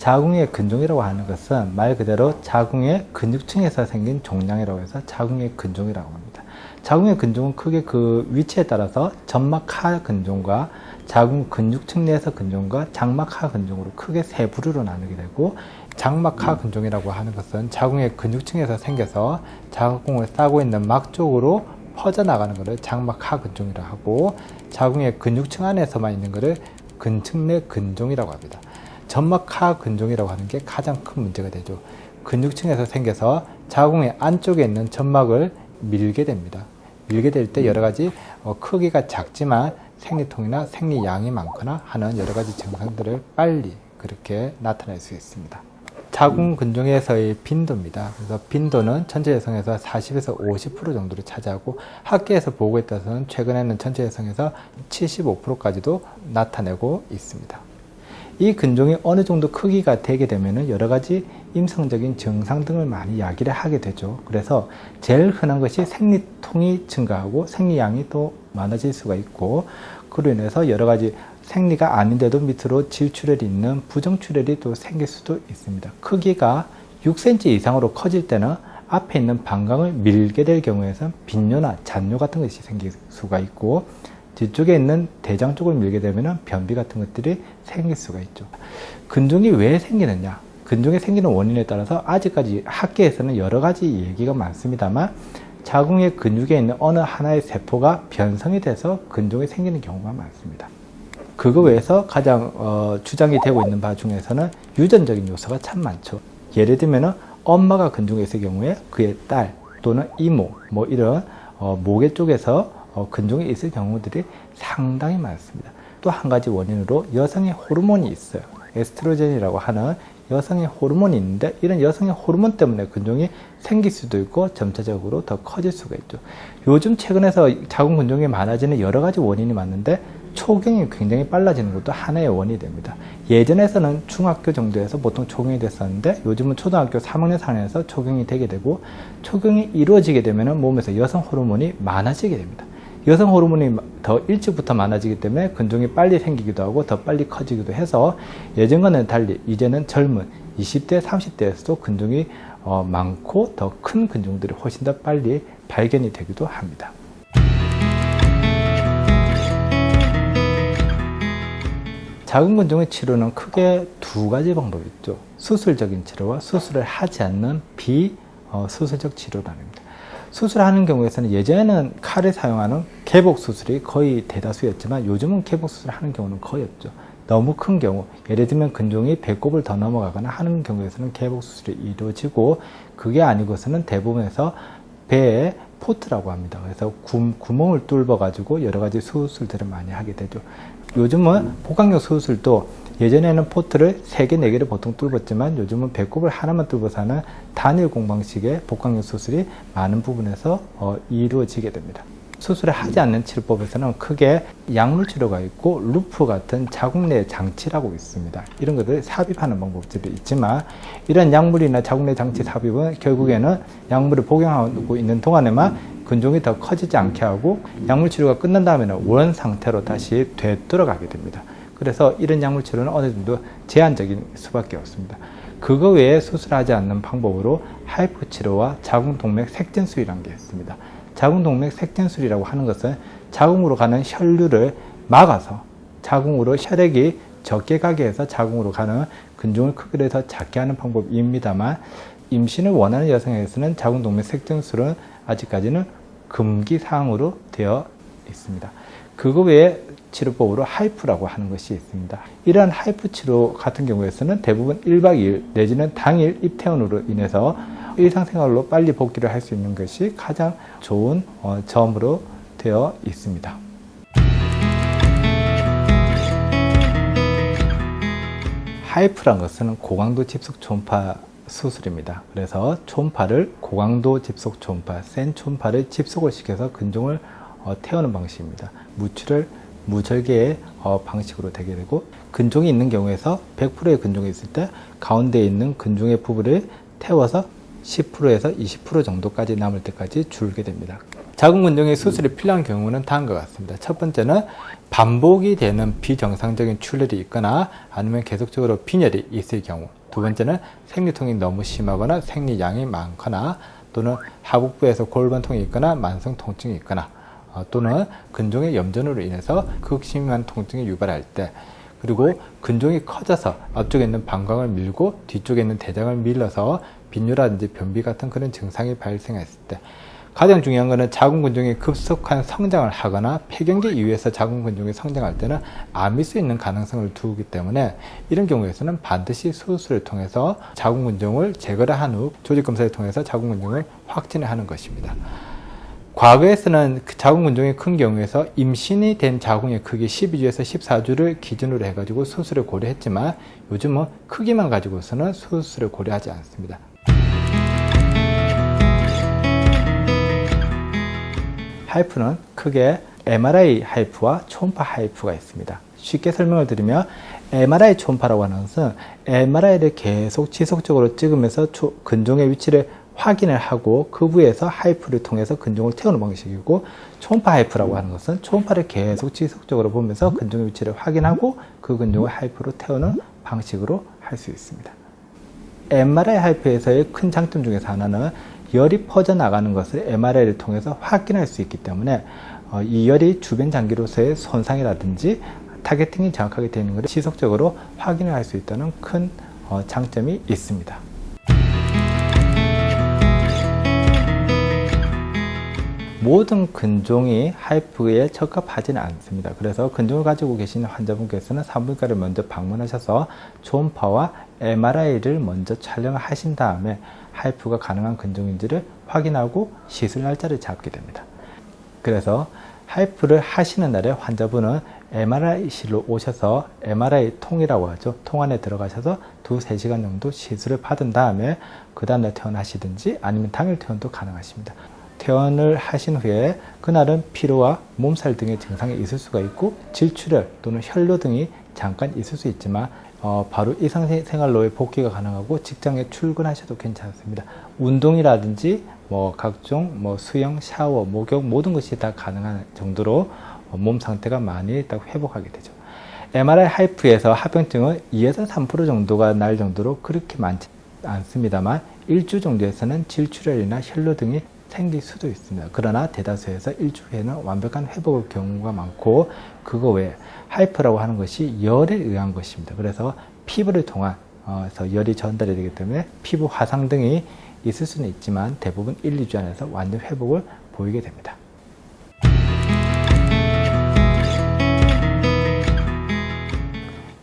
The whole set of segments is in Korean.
자궁의 근종이라고 하는 것은 말 그대로 자궁의 근육층에서 생긴 종양이라고 해서 자궁의 근종이라고 합니다. 자궁의 근종은 크게 그 위치에 따라서 점막 하 근종과 자궁 근육층 내에서 근종과 장막 하 근종으로 크게 세 부류로 나누게 되고, 장막 하 근종이라고 하는 것은 자궁의 근육층에서 생겨서 자궁을 싸고 있는 막 쪽으로 퍼져나가는 것을 장막 하 근종이라고 하고, 자궁의 근육층 안에서만 있는 것을 근층 내 근종이라고 합니다. 점막하 근종이라고 하는 게 가장 큰 문제가 되죠. 근육층에서 생겨서 자궁의 안쪽에 있는 점막을 밀게 됩니다. 밀게 될 때 여러 가지 크기가 작지만 생리통이나 생리양이 많거나 하는 여러 가지 증상들을 빨리 그렇게 나타낼 수 있습니다. 자궁 근종에서의 빈도입니다. 그래서 빈도는 전체 여성에서 40에서 50% 정도를 차지하고, 학계에서 보고에 따라서는 최근에는 전체 여성에서 75%까지도 나타내고 있습니다. 이 근종이 어느 정도 크기가 되게 되면 여러 가지 임상적인 증상 등을 많이 야기를 하게 되죠. 그래서 제일 흔한 것이 생리통이 증가하고 생리양이 또 많아질 수가 있고, 그로 인해서 여러 가지 생리가 아닌데도 밑으로 질출혈이 있는 부정출혈이 또 생길 수도 있습니다. 크기가 6cm 이상으로 커질 때는 앞에 있는 방광을 밀게 될 경우에는 빈뇨나 잔뇨 같은 것이 생길 수가 있고, 뒤쪽에 있는 대장 쪽을 밀게 되면 변비 같은 것들이 생길 수가 있죠. 근종이 왜 생기느냐? 근종이 생기는 원인에 따라서 아직까지 학계에서는 여러 가지 얘기가 많습니다만, 자궁의 근육에 있는 어느 하나의 세포가 변성이 돼서 근종이 생기는 경우가 많습니다. 그거 외에서 가장 주장이 되고 있는 바 중에서는 유전적인 요소가 참 많죠. 예를 들면 엄마가 근종에 있을 경우에 그의 딸 또는 이모 이런 모계 쪽에서 근종이 있을 경우들이 상당히 많습니다. 또 한 가지 원인으로 여성의 호르몬이 있어요. 에스트로겐이라고 하는 여성의 호르몬이 있는데, 이런 여성의 호르몬 때문에 근종이 생길 수도 있고 점차적으로 더 커질 수가 있죠. 요즘 최근에서 자궁 근종이 많아지는 여러 가지 원인이 많은데, 초경이 굉장히 빨라지는 것도 하나의 원인이 됩니다. 예전에서는 중학교 정도에서 보통 초경이 됐었는데, 요즘은 초등학교 3학년 4학년에서 초경이 되게 되고, 초경이 이루어지게 되면 몸에서 여성 호르몬이 많아지게 됩니다. 여성 호르몬이 더 일찍부터 많아지기 때문에 근종이 빨리 생기기도 하고 더 빨리 커지기도 해서, 예전과는 달리 이제는 젊은 20대, 30대에서도 근종이 많고 더 큰 근종들이 훨씬 더 빨리 발견이 되기도 합니다. 자궁 근종의 치료는 크게 두 가지 방법이 있죠. 수술적인 치료와 수술을 하지 않는 비수술적 치료라는 겁니다. 수술하는 경우에서는 예전에는 칼을 사용하는 개복 수술이 거의 대다수였지만, 요즘은 개복 수술을 하는 경우는 거의 없죠. 너무 큰 경우, 예를 들면 근종이 배꼽을 더 넘어가거나 하는 경우에서는 개복 수술이 이루어지고, 그게 아니고서는 대부분에서 배에 포트라고 합니다. 그래서 구멍을 뚫어 가지고 여러 가지 수술들을 많이 하게 되죠. 요즘은 복강경 수술도 예전에는 포트를 3개, 4개를 보통 뚫었지만, 요즘은 배꼽을 하나만 뚫어서 하는 단일 공방식의 복강경 수술이 많은 부분에서 이루어지게 됩니다. 수술을 하지 않는 치료법에서는 크게 약물 치료가 있고, 루프 같은 자궁 내 장치라고 있습니다. 이런 것들을 삽입하는 방법들이 있지만, 이런 약물이나 자궁 내 장치 삽입은 결국에는 약물을 복용하고 있는 동안에만 근종이 더 커지지 않게 하고, 약물 치료가 끝난 다음에는 원 상태로 다시 되돌아가게 됩니다. 그래서 이런 약물 치료는 어느 정도 제한적인 수밖에 없습니다. 그거 외에 수술하지 않는 방법으로 하이프 치료와 자궁 동맥 색전술이라는 게 있습니다. 자궁 동맥 색전술이라고 하는 것은 자궁으로 가는 혈류를 막아서 자궁으로 혈액이 적게 가게 해서 자궁으로 가는 근종을 크기를 더 작게 하는 방법입니다만, 임신을 원하는 여성에게서는 자궁 동맥 색전술은 아직까지는 금기 사항으로 되어 있습니다. 그거 외에 치료법으로 하이프라고 하는 것이 있습니다. 이러한 하이프 치료 같은 경우에서는 대부분 1박 2일 내지는 당일 입퇴원으로 인해서 일상생활로 빨리 복귀를 할 수 있는 것이 가장 좋은 점으로 되어 있습니다. 하이프란 것은 고강도 집속 초음파 수술입니다. 그래서 초음파를 고강도 집속 초음파, 센 초음파를 집속을 시켜서 근종을 태우는 방식입니다. 무출혈, 무절개의 방식으로 되게 되고, 근종이 있는 경우에서 100%의 근종이 있을 때 가운데에 있는 근종의 부분을 태워서 10%에서 20% 정도까지 남을 때까지 줄게 됩니다. 자궁근종의 수술이 필요한 경우는 다음과 같습니다. 첫 번째는 반복이 되는 비정상적인 출혈이 있거나 아니면 계속적으로 빈혈이 있을 경우, 두 번째는 생리통이 너무 심하거나 생리량이 많거나 또는 하복부에서 골반통이 있거나 만성 통증이 있거나 또는 근종의 염전으로 인해서 극심한 통증이 유발할 때, 그리고 근종이 커져서 앞쪽에 있는 방광을 밀고 뒤쪽에 있는 대장을 밀어서 빈뇨라든지 변비 같은 그런 증상이 발생했을 때, 가장 중요한 것은 자궁근종이 급속한 성장을 하거나 폐경기 이후에서 자궁근종이 성장할 때는 암일 수 있는 가능성을 두기 때문에 이런 경우에서는 반드시 수술을 통해서 자궁근종을 제거를 한 후 조직검사를 통해서 자궁근종을 확진을 하는 것입니다. 과거에서는 자궁근종이 큰 경우에서 임신이 된 자궁의 크기 12주에서 14주를 기준으로 해가지고 수술을 고려했지만 요즘은 크기만 가지고서는 수술을 고려하지 않습니다. 하이프는 크게 MRI 하이프와 초음파 하이프가 있습니다. 쉽게 설명을 드리면 MRI 초음파라고 하는 것은 MRI를 계속 지속적으로 찍으면서 근종의 위치를 확인을 하고 그 부위에서 하이프를 통해서 근종을 태우는 방식이고, 초음파 하이프라고 하는 것은 초음파를 계속 지속적으로 보면서 근종의 위치를 확인하고 그 근종을 하이프로 태우는 방식으로 할 수 있습니다. MRI 하이프에서의 큰 장점 중에서 하나는 열이 퍼져나가는 것을 MRI를 통해서 확인할 수 있기 때문에 이 열이 주변 장기로서의 손상이라든지 타겟팅이 정확하게 되는 것을 지속적으로 확인을 할 수 있다는 큰 장점이 있습니다. 모든 근종이 하이프에 적합하지는 않습니다. 그래서 근종을 가지고 계신 환자분께서는 산부인과를 먼저 방문하셔서 초음파와 MRI를 먼저 촬영을 하신 다음에 하이프가 가능한 근종인지를 확인하고 시술 날짜를 잡게 됩니다. 그래서 하이프를 하시는 날에 환자분은 MRI실로 오셔서 MRI 통이라고 하죠. 통 안에 들어가셔서 2-3시간 정도 시술을 받은 다음에 그 다음날 퇴원하시든지 아니면 당일 퇴원도 가능하십니다. 퇴원을 하신 후에 그날은 피로와 몸살 등의 증상이 있을 수가 있고 질출혈 또는 혈뇨 등이 잠깐 있을 수 있지만 바로 일상생활로의 복귀가 가능하고 직장에 출근하셔도 괜찮습니다. 운동이라든지 각종 수영, 샤워, 목욕 모든 것이 다 가능한 정도로 몸 상태가 많이 딱 회복하게 되죠. MRI 하이프에서 합병증은 2에서 3% 정도가 날 정도로 그렇게 많지 않습니다만 1주 정도에서는 질출혈이나 혈뇨 등이 생길 수도 있습니다. 그러나 대다수에서 1주 후에는 완벽한 회복의 경우가 많고, 그거 외에 하이프라고 하는 것이 열에 의한 것입니다. 그래서 피부를 통해서 열이 전달이 되기 때문에 피부 화상 등이 있을 수는 있지만 대부분 1-2주 안에서 완전 회복을 보이게 됩니다.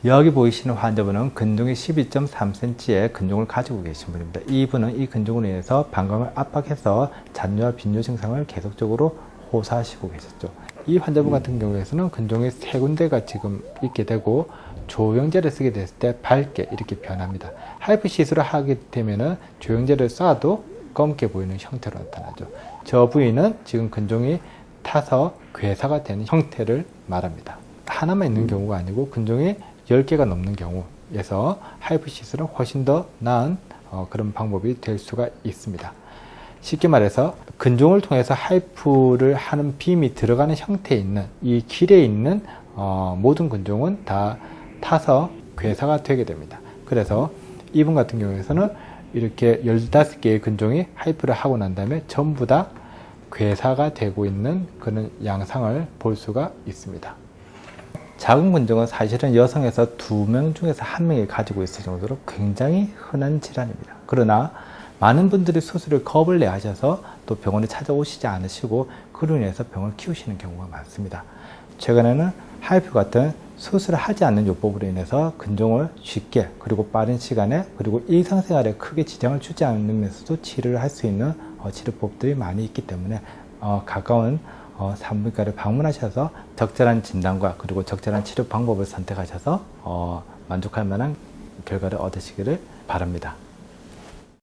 여기 보이시는 환자분은 근종이 12.3cm의 근종을 가지고 계신 분입니다. 이분은 이 근종으로 인해서 방광을 압박해서 잔뇨와 빈뇨 증상을 계속적으로 호소하시고 계셨죠. 이 환자분 같은 경우에는 근종이 3군데가 지금 있게 되고 조영제를 쓰게 됐을 때 밝게 이렇게 변합니다. 하이프 시술을 하게 되면 조영제를 쏴도 검게 보이는 형태로 나타나죠. 저 부위는 지금 근종이 타서 괴사가 되는 형태를 말합니다. 하나만 있는 경우가 아니고 근종이 10개가 넘는 경우에서 하이프 시술은 훨씬 더 나은 그런 방법이 될 수가 있습니다. 쉽게 말해서 근종을 통해서 하이프를 하는 빔이 들어가는 형태에 있는 이 길에 있는 모든 근종은 다 타서 괴사가 되게 됩니다. 그래서 이분 같은 경우에는 이렇게 15개의 근종이 하이프를 하고 난 다음에 전부 다 괴사가 되고 있는 그런 양상을 볼 수가 있습니다. 자궁근종은 사실은 여성에서 2명 중에서 1명이 가지고 있을 정도로 굉장히 흔한 질환입니다. 그러나 많은 분들이 수술을 겁을 내 하셔서 또 병원에 찾아오시지 않으시고 그로 인해서 병을 키우시는 경우가 많습니다. 최근에는 하이프 같은 수술을 하지 않는 요법으로 인해서 근종을 쉽게 그리고 빠른 시간에 그리고 일상생활에 크게 지장을 주지 않으면서도 치료를 할 수 있는 치료법들이 많이 있기 때문에 가까운 산부인과를 방문하셔서 적절한 진단과 그리고 적절한 치료 방법을 선택하셔서 만족할 만한 결과를 얻으시기를 바랍니다.